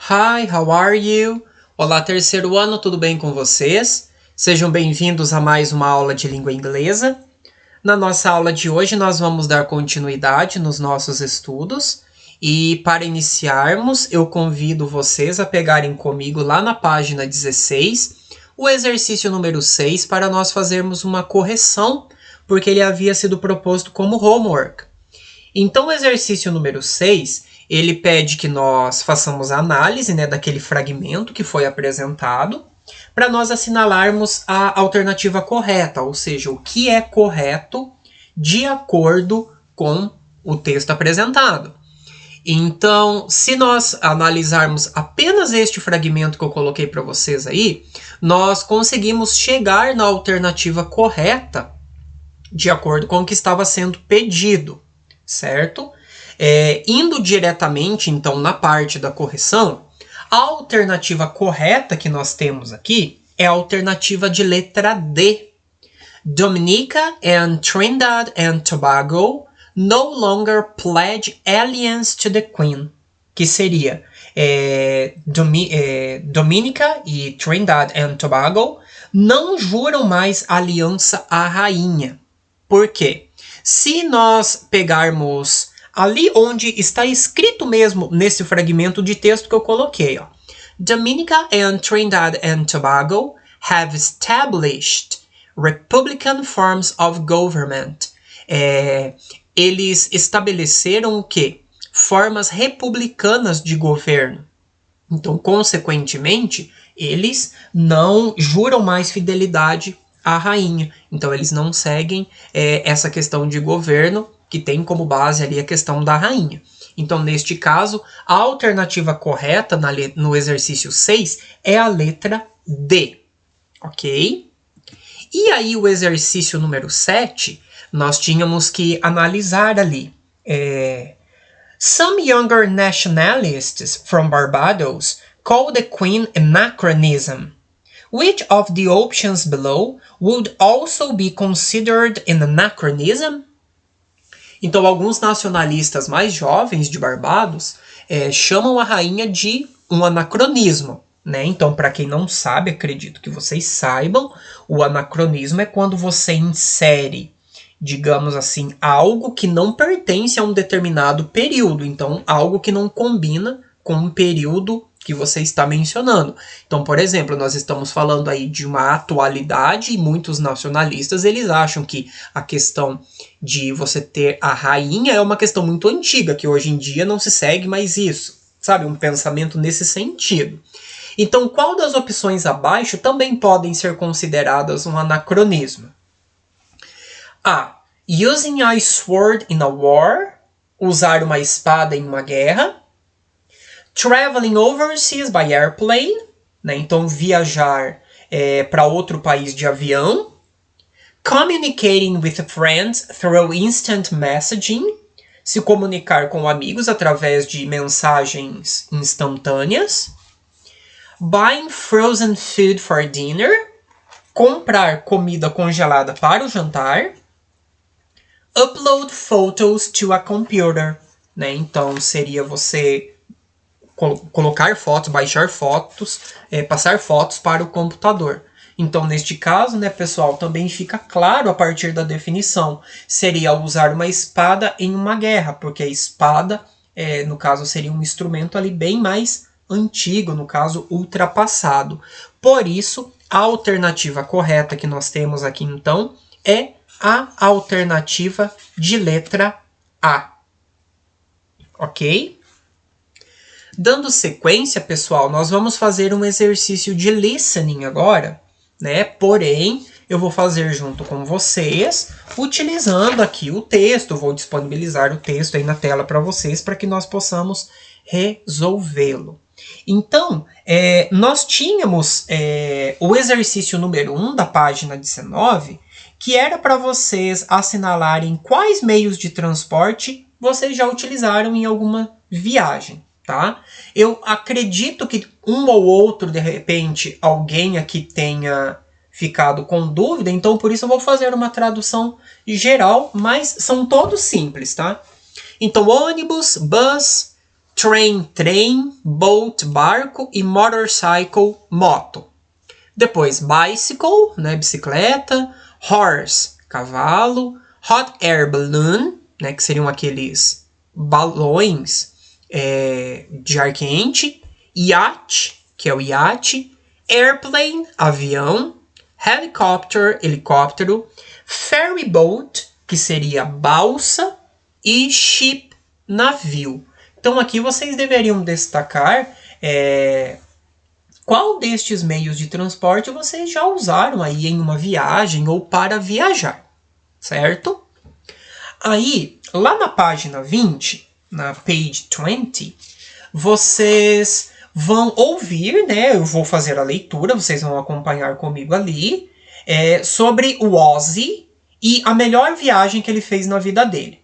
Hi, how are you? Olá, terceiro ano, tudo bem com vocês? Sejam bem-vindos a mais uma aula de língua inglesa. Na nossa aula de hoje, nós vamos dar continuidade nos nossos estudos. E para iniciarmos, eu convido vocês a pegarem comigo lá na página 16, o exercício número 6, para nós fazermos uma correção, porque ele havia sido proposto como homework. Então, o exercício número 6, ele pede que nós façamos a análise, daquele fragmento que foi apresentado, para nós assinalarmos a alternativa correta, ou seja, o que é correto de acordo com o texto apresentado. Então, se nós analisarmos apenas este fragmento que eu coloquei para vocês aí, nós conseguimos chegar na alternativa correta de acordo com o que estava sendo pedido, certo? Indo diretamente, então, na parte da correção, a alternativa correta que nós temos aqui é a alternativa de letra D. Dominica and Trinidad and Tobago no longer pledge allegiance to the Queen. Que seria Dominica e Trinidad and Tobago não juram mais aliança à rainha. Por quê? Se nós pegarmos ali onde está escrito mesmo nesse fragmento de texto que eu coloquei, ó, Dominica and Trinidad and Tobago have established republican forms of government. Eles estabeleceram o quê? Formas republicanas de governo. Então, consequentemente, eles não juram mais fidelidade à rainha. Então, eles não seguem essa questão de governo que tem como base ali a questão da rainha. Então, neste caso, a alternativa correta no exercício 6 é a letra D. Ok? E aí, o exercício número 7, nós tínhamos que analisar ali. Some younger nationalists from Barbados call the Queen anachronism. Which of the options below would also be considered an anachronism? Então, alguns nacionalistas mais jovens de Barbados chamam a rainha de um anacronismo. Então, para quem não sabe, acredito que vocês saibam, o anacronismo é quando você insere, digamos assim, algo que não pertence a um determinado período. Então, algo que não combina com um período que você está mencionando. Então, por exemplo, nós estamos falando aí de uma atualidade e muitos nacionalistas, eles acham que a questão de você ter a rainha é uma questão muito antiga, que hoje em dia não se segue mais isso. Sabe? Um pensamento nesse sentido. Então, qual das opções abaixo também podem ser consideradas um anacronismo? A. Using a sword in a war. Usar uma espada em uma guerra. Traveling overseas by airplane, então viajar para outro país de avião. Communicating with friends through instant messaging, se comunicar com amigos através de mensagens instantâneas. Buying frozen food for dinner, comprar comida congelada para o jantar. Upload photos to a computer, então seria você colocar fotos, baixar fotos, passar fotos para o computador. Então, neste caso, pessoal, também fica claro a partir da definição. Seria usar uma espada em uma guerra, porque a espada, no caso, seria um instrumento ali bem mais antigo, no caso, ultrapassado. Por isso, a alternativa correta que nós temos aqui, então, é a alternativa de letra A. Ok? Dando sequência, pessoal, nós vamos fazer um exercício de listening agora, Porém, eu vou fazer junto com vocês, utilizando aqui o texto, vou disponibilizar o texto aí na tela para vocês, para que nós possamos resolvê-lo. Então, nós tínhamos o exercício número 1 da página 19, que era para vocês assinalarem quais meios de transporte vocês já utilizaram em alguma viagem. Tá? Eu acredito que um ou outro, de repente, alguém aqui tenha ficado com dúvida, então por isso eu vou fazer uma tradução geral, mas são todos simples, tá? Então, ônibus, bus, Train, trem, boat, barco e motorcycle, moto. Depois, bicycle, né, bicicleta, horse, cavalo, hot air balloon, né, que seriam aqueles balões de ar quente, yacht, que é o iate, airplane, avião, helicopter, helicóptero, ferry boat, que seria balsa, e ship, navio. Então aqui vocês deveriam destacar qual destes meios de transporte vocês já usaram aí em uma viagem ou para viajar, certo? Aí, lá na página 20, na page 20, vocês vão ouvir, né? Eu vou fazer a leitura, vocês vão acompanhar comigo ali, sobre o Ozzy e a melhor viagem que ele fez na vida dele.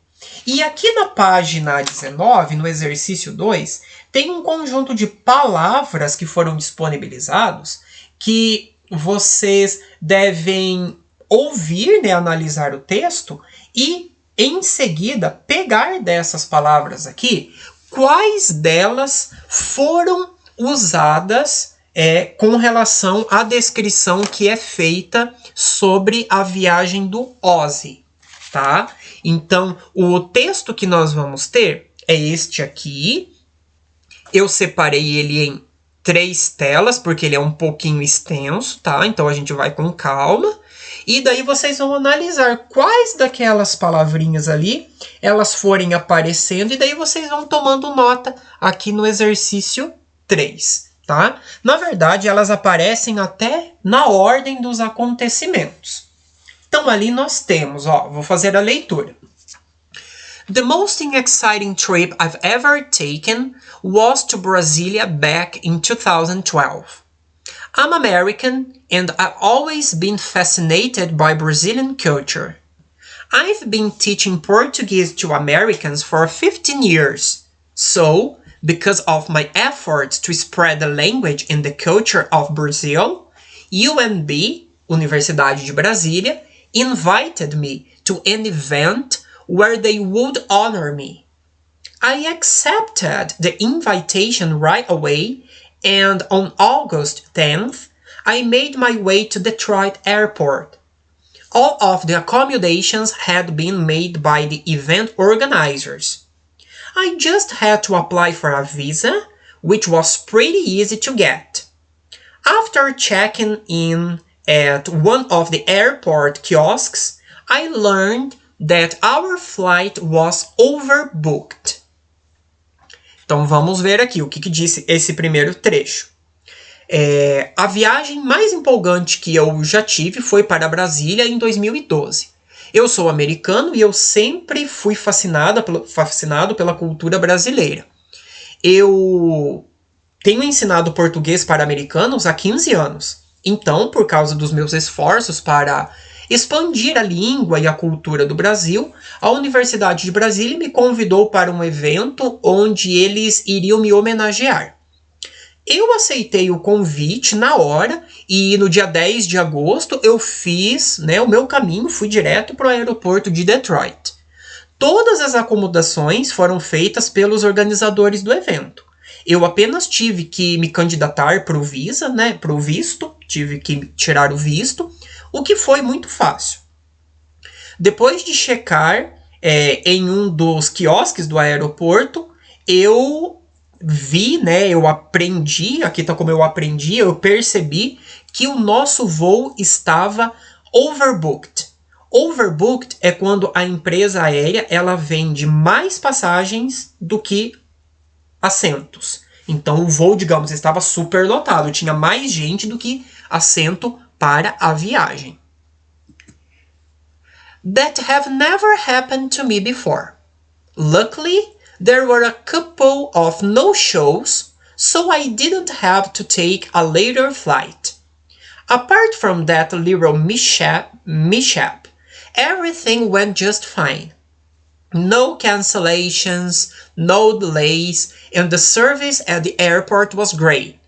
E aqui na página 19, no exercício 2, tem um conjunto de palavras que foram disponibilizados que vocês devem ouvir, né, analisar o texto e, em seguida, pegar dessas palavras aqui quais delas foram usadas com relação à descrição que é feita sobre a viagem do Ozzy, tá? Então, o texto que nós vamos ter é este aqui. Eu separei ele em 3 telas, porque ele é um pouquinho extenso, tá? Então, a gente vai com calma. E daí vocês vão analisar quais daquelas palavrinhas ali elas forem aparecendo. E daí vocês vão tomando nota aqui no exercício 3, tá? Na verdade, elas aparecem até na ordem dos acontecimentos. Então, ali nós temos, vou fazer a leitura. The most exciting trip I've ever taken was to Brasilia back in 2012. I'm American and I've always been fascinated by Brazilian culture. I've been teaching Portuguese to Americans for 15 years. So, because of my efforts to spread the language and the culture of Brazil, UNB, Universidade de Brasília, invited me to an event where they would honor me. I accepted the invitation right away, and on August 10th, I made my way to Detroit Airport. All of the accommodations had been made by the event organizers. I just had to apply for a visa, which was pretty easy to get. After checking in at one of the airport kiosks, I learned that our flight was overbooked. Então vamos ver aqui o que disse esse primeiro trecho. A viagem mais empolgante que eu já tive foi para Brasília em 2012. Eu sou americano e eu sempre fui fascinado pela cultura brasileira. Eu tenho ensinado português para americanos há 15 anos. Então, por causa dos meus esforços para expandir a língua e a cultura do Brasil, a Universidade de Brasília me convidou para um evento onde eles iriam me homenagear. Eu aceitei o convite na hora e no dia 10 de agosto eu fiz o meu caminho, fui direto para o aeroporto de Detroit. Todas as acomodações foram feitas pelos organizadores do evento. Eu apenas tive que me candidatar para o visa, para o visto, tive que tirar o visto, o que foi muito fácil. Depois de checar em um dos quiosques do aeroporto, eu vi, eu aprendi, aqui tá como eu aprendi, eu percebi que o nosso voo estava overbooked. Overbooked é quando a empresa aérea ela vende mais passagens do que assentos. Então o voo, digamos, estava super lotado, tinha mais gente do que assento para a viagem. That have never happened to me before. Luckily, there were a couple of no-shows, so I didn't have to take a later flight. Apart from that little mishap, everything went just fine. No cancellations, no delays, and the service at the airport was great.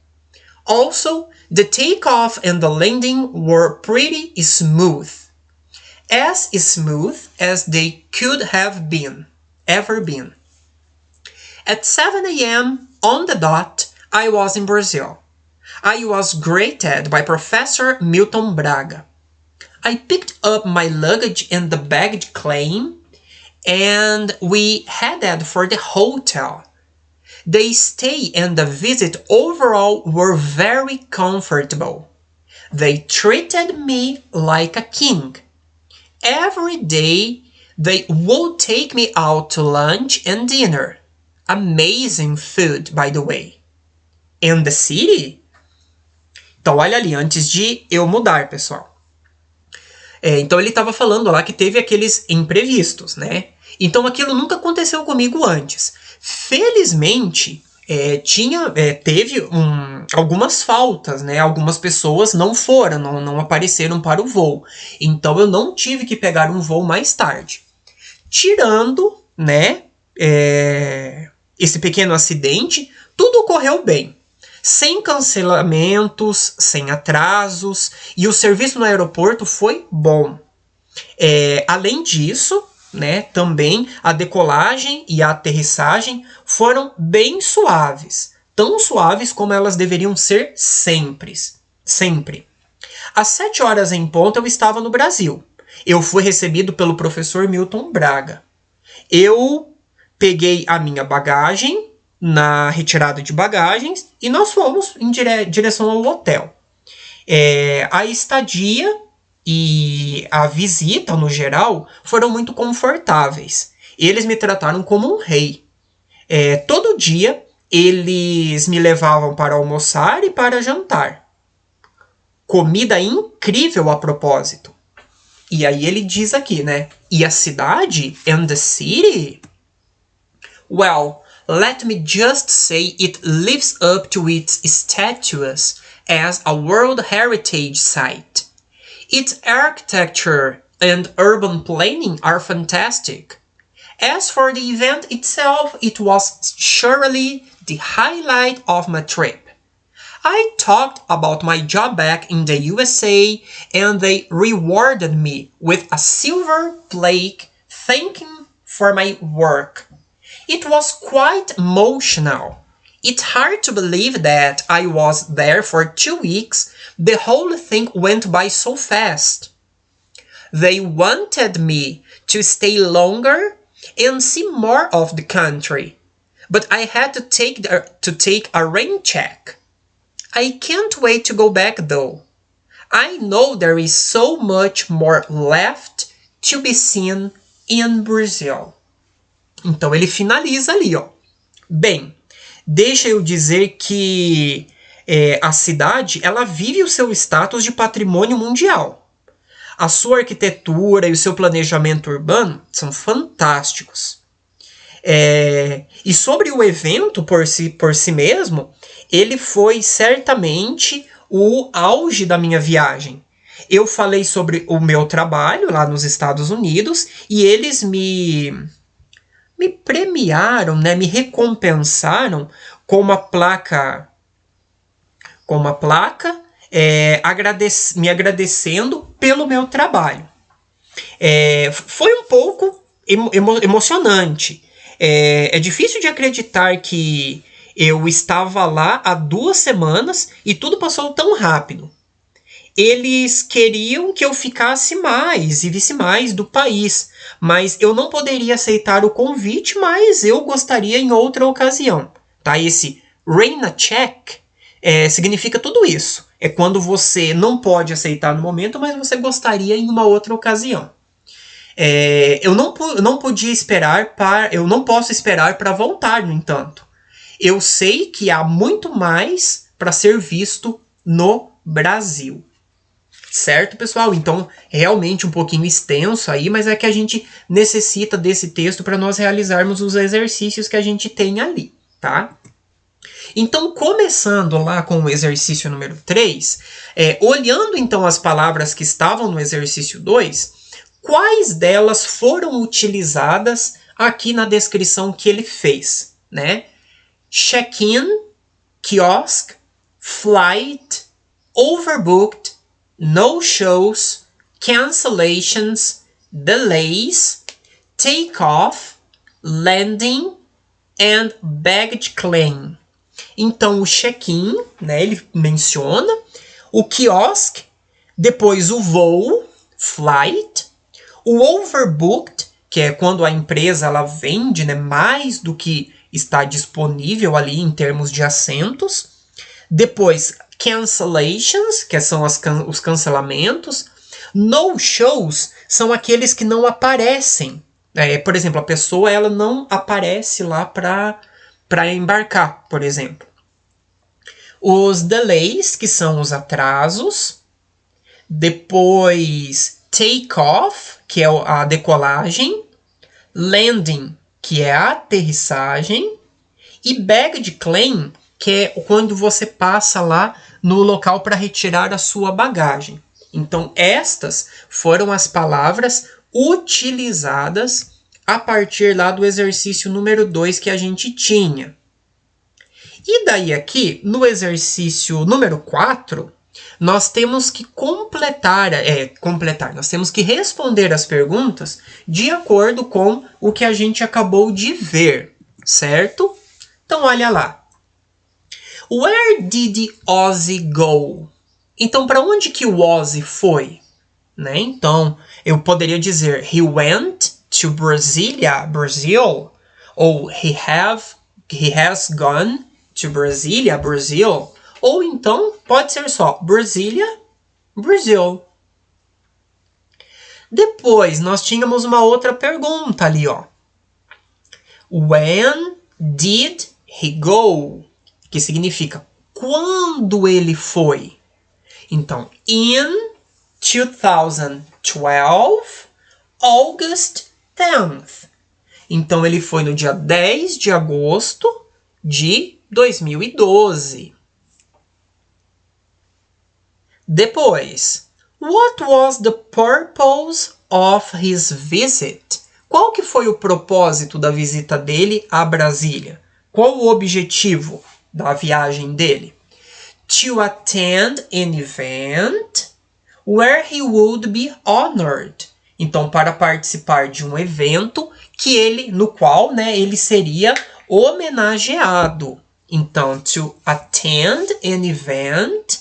Also, the takeoff and the landing were pretty smooth. As smooth as they could have been, ever been. At 7 a.m. on the dot, I was in Brazil. I was greeted by Professor Milton Braga. I picked up my luggage in the baggage claim and we headed for the hotel. The stay and the visit overall were very comfortable. They treated me like a king. Every day they would take me out to lunch and dinner. Amazing food, by the way. In the city? Então, olha ali, antes de eu mudar, pessoal. Então, ele estava falando lá que teve aqueles imprevistos, né? Então, aquilo nunca aconteceu comigo antes. Felizmente, teve algumas faltas, né? Algumas pessoas não foram, não apareceram para o voo. Então, eu não tive que pegar um voo mais tarde. Tirando, né, esse pequeno acidente, tudo ocorreu bem. Sem cancelamentos, sem atrasos, e o serviço no aeroporto foi bom. Além disso, né, também a decolagem e a aterrissagem foram bem suaves. Tão suaves como elas deveriam ser sempre. Às 7 horas em ponto eu estava no Brasil. Eu fui recebido pelo professor Milton Braga. Eu peguei a minha bagagem na retirada de bagagens e nós fomos em direção ao hotel. A estadia e a visita, no geral, foram muito confortáveis. Eles me trataram como um rei. Todo dia, eles me levavam para almoçar e para jantar. Comida incrível a propósito. E aí ele diz aqui, né? E a cidade? And the city? Well, let me just say it lives up to its status as a World Heritage Site. Its architecture and urban planning are fantastic. As for the event itself, it was surely the highlight of my trip. I talked about my job back in the USA and they rewarded me with a silver plaque thanking for my work. It was quite emotional. It's hard to believe that I was there for 2 weeks. The whole thing went by so fast. They wanted me to stay longer and see more of the country, but I had to take a rain check. I can't wait to go back though. I know there is so much more left to be seen in Brazil. Então ele finaliza ali, ó. Bem, deixa eu dizer que a cidade ela vive o seu status de patrimônio mundial. A sua arquitetura e o seu planejamento urbano são fantásticos. E sobre o evento por si mesmo, ele foi certamente o auge da minha viagem. Eu falei sobre o meu trabalho lá nos Estados Unidos e eles me premiaram, né, me recompensaram com uma placa, me agradecendo pelo meu trabalho. Foi um pouco emocionante. É difícil de acreditar que eu estava lá há 2 semanas e tudo passou tão rápido. Eles queriam que eu ficasse mais e visse mais do país, mas eu não poderia aceitar o convite, mas eu gostaria em outra ocasião. Tá? Esse rain a check significa tudo isso. É quando você não pode aceitar no momento, mas você gostaria em uma outra ocasião. Eu não posso esperar para voltar, no entanto. Eu sei que há muito mais para ser visto no Brasil. Certo, pessoal? Então, realmente um pouquinho extenso aí, mas é que a gente necessita desse texto para nós realizarmos os exercícios que a gente tem ali, tá? Então, começando lá com o exercício número 3, olhando então as palavras que estavam no exercício 2, quais delas foram utilizadas aqui na descrição que ele fez, né? Check-in, kiosk, flight, overbooked, no-shows, cancellations, delays, take-off, landing, and baggage claim. Então, o check-in, né, ele menciona, o quiosque, depois o voo, flight, o overbooked, que é quando a empresa ela vende, né, mais do que está disponível ali em termos de assentos. Depois, cancellations, que são os cancelamentos. No-shows são aqueles que não aparecem. Por exemplo, a pessoa ela não aparece lá para embarcar, por exemplo. Os delays, que são os atrasos. Depois, take-off, que é a decolagem. Landing, que é a aterrissagem. E baggage claim, que é quando você passa lá no local para retirar a sua bagagem. Então, estas foram as palavras utilizadas a partir lá do exercício número 2 que a gente tinha. E daí aqui, no exercício número 4, nós temos que completar, nós temos que responder as perguntas de acordo com o que a gente acabou de ver, certo? Então, olha lá. Where did Ozzy go? Então, para onde que o Ozzy foi? Né? Então, eu poderia dizer he went to Brasilia, Brazil. Ou he has gone to Brasilia, Brazil. Ou então, pode ser só Brasília, Brazil. Depois, nós tínhamos uma outra pergunta ali, ó. When did he go? Que significa quando ele foi. Então, in 2012, August 10th. Então, ele foi no dia 10 de agosto de 2012. Depois, what was the purpose of his visit? Qual que foi o propósito da visita dele a Brasília? Qual o objetivo da viagem dele? To attend an event where he would be honored. Então, para participar de um evento no qual, né, ele seria homenageado. Então, to attend an event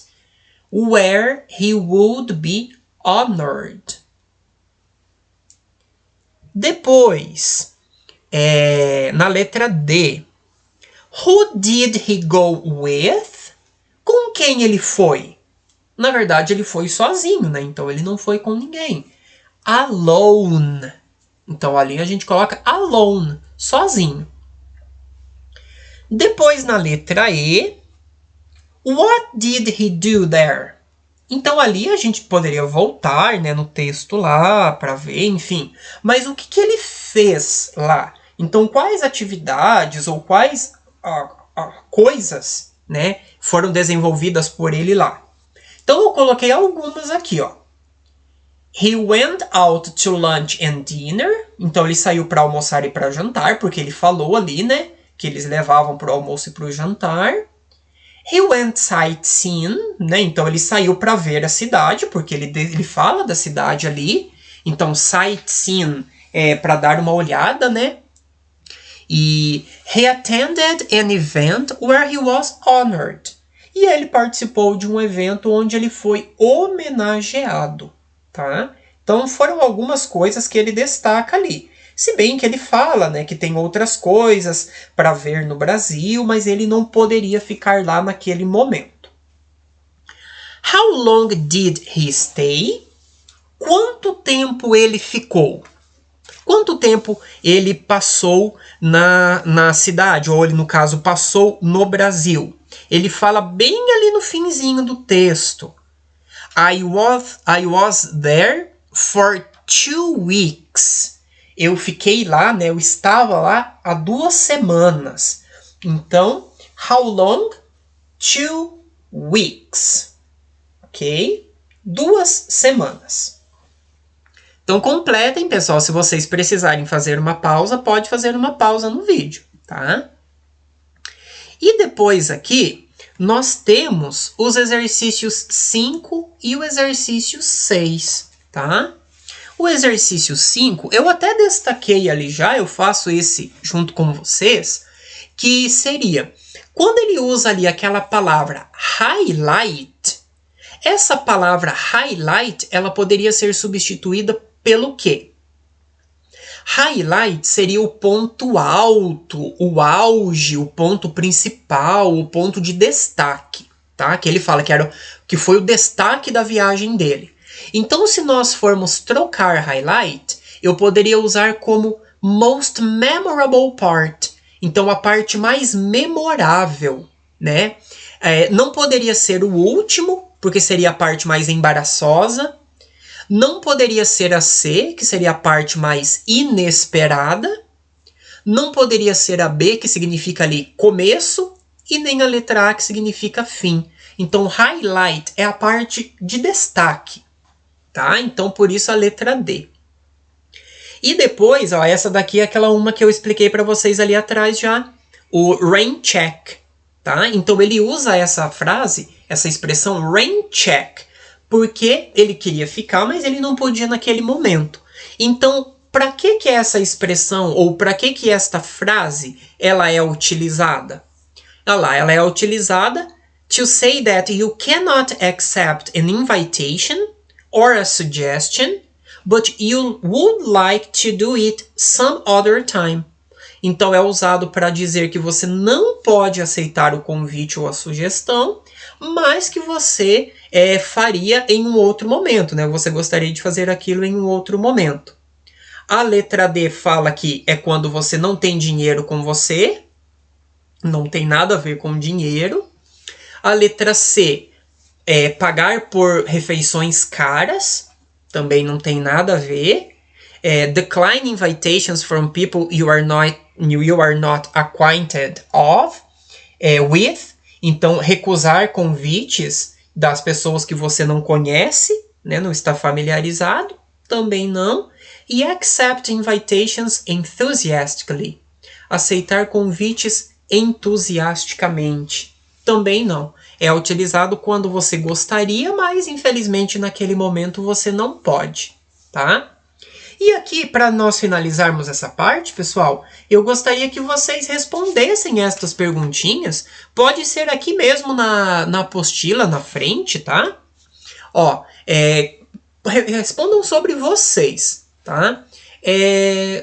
where he would be honored. Depois, na letra D, who did he go with? Com quem ele foi? Na verdade, ele foi sozinho, né? Então, ele não foi com ninguém. Alone. Então, ali a gente coloca alone, sozinho. Depois, na letra E, what did he do there? Então, ali a gente poderia voltar, né, no texto lá para ver, enfim. Mas o que ele fez lá? Então, quais atividades ou quais coisas, né, foram desenvolvidas por ele lá? Então, eu coloquei algumas aqui, ó. He went out to lunch and dinner. Então, ele saiu para almoçar e para jantar, porque ele falou ali, né, que eles levavam para o almoço e para o jantar. He went sightseeing, né? Então ele saiu para ver a cidade, porque ele fala da cidade ali. Então sightseeing é para dar uma olhada, né? E he attended an event where he was honored. E ele participou de um evento onde ele foi homenageado, tá? Então foram algumas coisas que ele destaca ali. Se bem que ele fala, né, que tem outras coisas para ver no Brasil, mas ele não poderia ficar lá naquele momento. How long did he stay? Quanto tempo ele ficou? Quanto tempo ele passou na cidade? Ou ele, no caso, passou no Brasil? Ele fala bem ali no finzinho do texto. I was there for 2 weeks. Eu fiquei lá, né? Eu estava lá há 2 semanas. Então, how long? 2 weeks. Ok? 2 semanas. Então, completem, pessoal. Se vocês precisarem fazer uma pausa, pode fazer uma pausa no vídeo, tá? E depois aqui, nós temos os exercícios 5 e o exercício 6, tá? O exercício 5, eu até destaquei ali já, eu faço esse junto com vocês, que seria, quando ele usa ali aquela palavra highlight, essa palavra highlight, ela poderia ser substituída pelo quê? Highlight seria o ponto alto, o auge, o ponto principal, o ponto de destaque, tá? Que ele fala que foi o destaque da viagem dele. Então, se nós formos trocar highlight, eu poderia usar como most memorable part. Então, a parte mais memorável, né? Não poderia ser o último, porque seria a parte mais embaraçosa. Não poderia ser a C, que seria a parte mais inesperada. Não poderia ser a B, que significa ali começo. E nem a letra A, que significa fim. Então, highlight é a parte de destaque, tá? Então, por isso a letra D. E depois, ó, essa daqui é aquela uma que eu expliquei para vocês ali atrás já. O rain check, tá? Então, ele usa essa frase, essa expressão rain check, porque ele queria ficar, mas ele não podia naquele momento. Então, para que essa expressão, ou para que esta frase, ela é utilizada? Olha lá, ela é utilizada to say that you cannot accept an invitation or a suggestion, but you would like to do it some other time. Então, é usado para dizer que você não pode aceitar o convite ou a sugestão, mas que você faria em um outro momento, né? Você gostaria de fazer aquilo em um outro momento. A letra D fala que é quando você não tem dinheiro com você, não tem nada a ver com dinheiro. A letra C é pagar por refeições caras, também não tem nada a ver. Decline invitations from people you are not acquainted with. Então, recusar convites das pessoas que você não conhece, né, não está familiarizado, também não. E accept invitations enthusiastically. Aceitar convites entusiasticamente, também não. É utilizado quando você gostaria, mas infelizmente naquele momento você não pode, tá? E aqui, para nós finalizarmos essa parte, pessoal, eu gostaria que vocês respondessem estas perguntinhas. Pode ser aqui mesmo na apostila, na frente, tá? Ó, respondam sobre vocês, tá?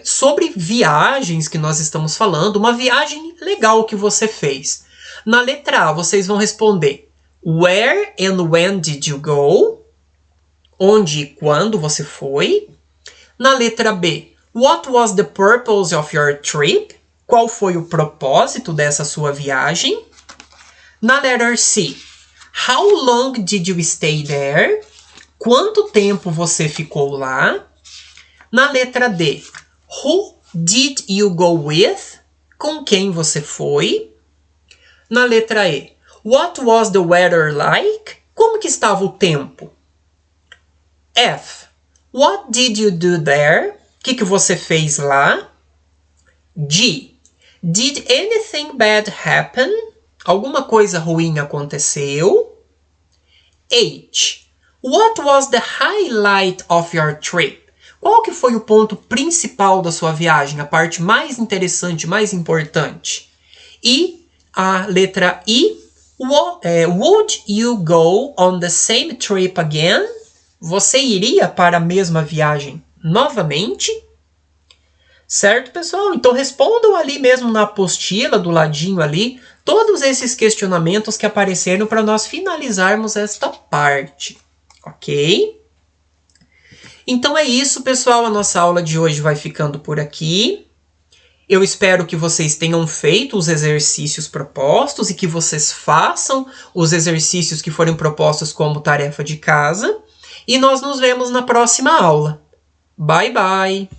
Sobre viagens que nós estamos falando, uma viagem legal que você fez. Na letra A, vocês vão responder Where and when did you go? Onde e quando você foi? Na letra B, what was the purpose of your trip? Qual foi o propósito dessa sua viagem? Na letra C, how long did you stay there? Quanto tempo você ficou lá? Na letra D, who did you go with? Com quem você foi? Na letra E, what was the weather like? Como que estava o tempo? F, what did you do there? O que você fez lá? G, did anything bad happen? Alguma coisa ruim aconteceu? H, what was the highlight of your trip? Qual que foi o ponto principal da sua viagem? A parte mais interessante, mais importante? E a letra I, would you go on the same trip again? Você iria para a mesma viagem novamente? Certo, pessoal? Então respondam ali mesmo na apostila, do ladinho ali, todos esses questionamentos que apareceram para nós finalizarmos esta parte. Ok? Então é isso, pessoal. A nossa aula de hoje vai ficando por aqui. Eu espero que vocês tenham feito os exercícios propostos e que vocês façam os exercícios que forem propostos como tarefa de casa. E nós nos vemos na próxima aula. Bye, bye!